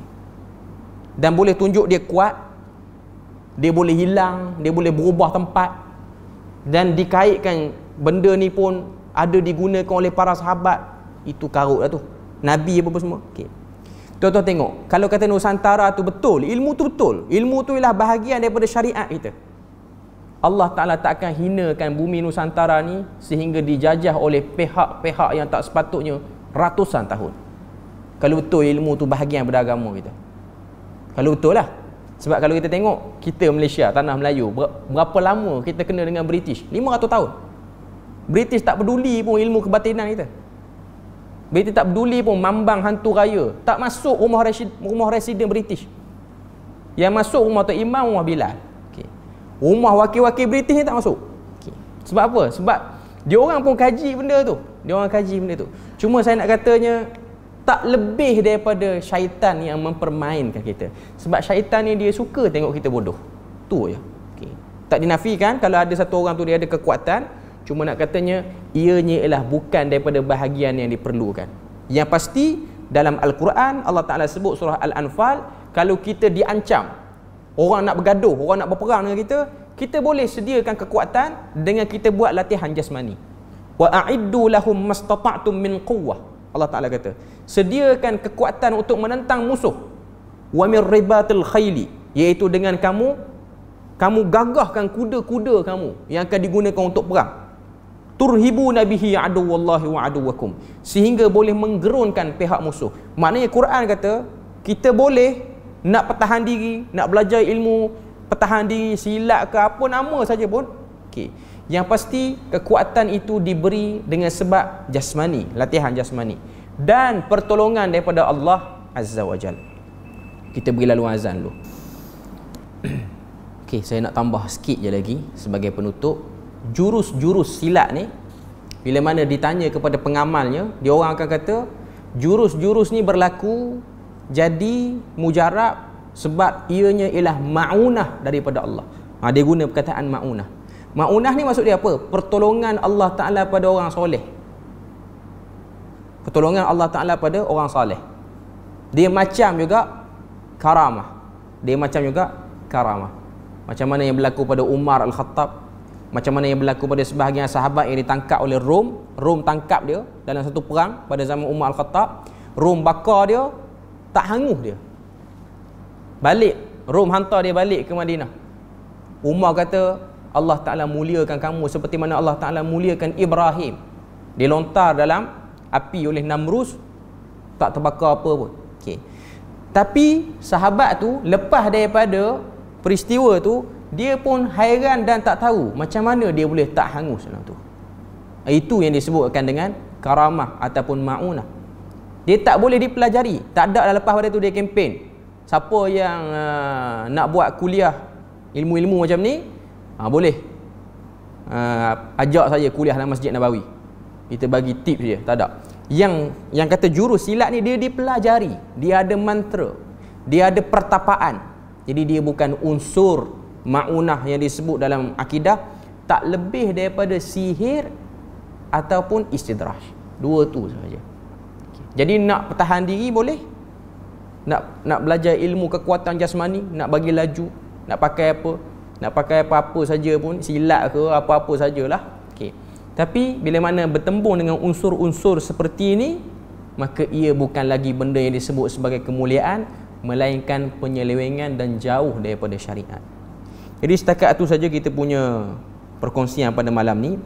Dan boleh tunjuk dia kuat, dia boleh hilang, dia boleh berubah tempat, dan dikaitkan benda ni pun ada digunakan oleh para sahabat. Itu karut lah tu, Nabi apa semua. Okay. Tuan-tuan tengok, kalau kata Nusantara tu betul, ilmu tu betul, ilmu tu ialah bahagian daripada syariat kita, Allah Ta'ala tak akan hinakan bumi Nusantara ni sehingga dijajah oleh pihak-pihak yang tak sepatutnya ratusan tahun. Kalau betul ilmu tu bahagian daripada agama kita. Kalau betul lah. Sebab kalau kita tengok, kita Malaysia, tanah Melayu, berapa lama kita kena dengan British? 500 tahun. British tak peduli pun ilmu kebatinan kita. British tak peduli pun mambang hantu raya. Tak masuk rumah residen British. Yang masuk rumah Tok Imam, rumah Bilal. Okay. Rumah wakil-wakil British ni tak masuk. Okay. Sebab apa? Sebab dia orang pun kaji benda tu. Dia orang kaji benda tu. Cuma saya nak katanya, tak lebih daripada syaitan yang mempermainkan kita. Sebab syaitan ni dia suka tengok kita bodoh. Tu je. Okay. Tak dinafikan kalau ada satu orang tu dia ada kekuatan. Cuma nak katanya, ianya ialah bukan daripada bahagian yang diperlukan. Yang pasti, dalam Al-Quran, Allah Ta'ala sebut surah Al-Anfal, kalau kita diancam, orang nak bergaduh, orang nak berperang dengan kita boleh sediakan kekuatan dengan kita buat latihan jasmani. Wa a'iddu lahum mastata'tum min quwwah. Allah Ta'ala kata, sediakan kekuatan untuk menentang musuh. Wa min ribatil khayli, iaitu dengan kamu gagahkan kuda-kuda kamu yang akan digunakan untuk perang. Turhibuna bihi aduwallahi wa aduwakum, sehingga boleh menggerunkan pihak musuh. Maknanya Quran kata kita boleh nak pertahan diri, nak belajar ilmu pertahan diri, silat ke apa nama saja pun. Okey. Yang pasti kekuatan itu diberi dengan sebab jasmani, latihan jasmani dan pertolongan daripada Allah Azza wa Jalla. Kita beri laluan azan dulu. Okey, saya nak tambah sikit je lagi sebagai penutup. Jurus-jurus silat ni, bila mana ditanya kepada pengamalnya, dia orang akan kata jurus-jurus ni berlaku jadi mujarab sebab ianya ialah ma'unah daripada Allah. Dia guna perkataan ma'unah. Ma'unah ni maksud dia apa? Pertolongan Allah Ta'ala pada orang soleh. Pertolongan Allah Ta'ala pada orang soleh. Dia macam juga karamah. Macam mana yang berlaku pada Umar Al-Khattab, macam mana yang berlaku pada sebahagian sahabat yang ditangkap oleh Rom. Rom tangkap dia dalam satu perang pada zaman Umar Al-Khattab. Rom bakar dia, tak hangus dia. Balik, Rom hantar dia balik ke Madinah. Umar kata, Allah Ta'ala muliakan kamu seperti mana Allah Ta'ala muliakan Ibrahim. Dilontar dalam api oleh Namrus, tak terbakar apa pun. Okay. Tapi sahabat tu lepas daripada peristiwa tu, dia pun hairan dan tak tahu macam mana dia boleh tak hangus dalam tu. Itu yang disebutkan dengan karamah ataupun ma'unah. Dia tak boleh dipelajari. Tak ada lepas pada tu dia kempen. Siapa yang nak buat kuliah ilmu-ilmu macam ni, boleh ajak saya kuliah dalam Masjid Nabawi. Kita bagi tips je, tak ada. Yang kata jurus silat ni dia dipelajari. Dia ada mantra, dia ada pertapaan. Jadi dia bukan unsur ma'unah yang disebut dalam akidah, tak lebih daripada sihir ataupun istidraj. Dua tu sahaja. Jadi nak pertahan diri boleh, nak belajar ilmu kekuatan jasmani, nak bagi laju, nak pakai apa-apa saja pun, silat ke apa-apa sajalah. Okey. Tapi bila mana bertembung dengan unsur-unsur seperti ini, maka ia bukan lagi benda yang disebut sebagai kemuliaan, melainkan penyelewengan dan jauh daripada syariat. Jadi setakat itu saja kita punya perkongsian pada malam ni.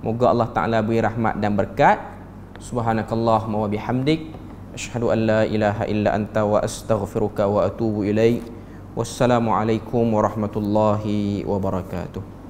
Moga Allah Ta'ala beri rahmat dan berkat. Subhanakallahumma wa bihamdik, asyhadu an la ilaha illa anta wa astaghfiruka wa atubu ilaik. Wassalamualaikum warahmatullahi wabarakatuh.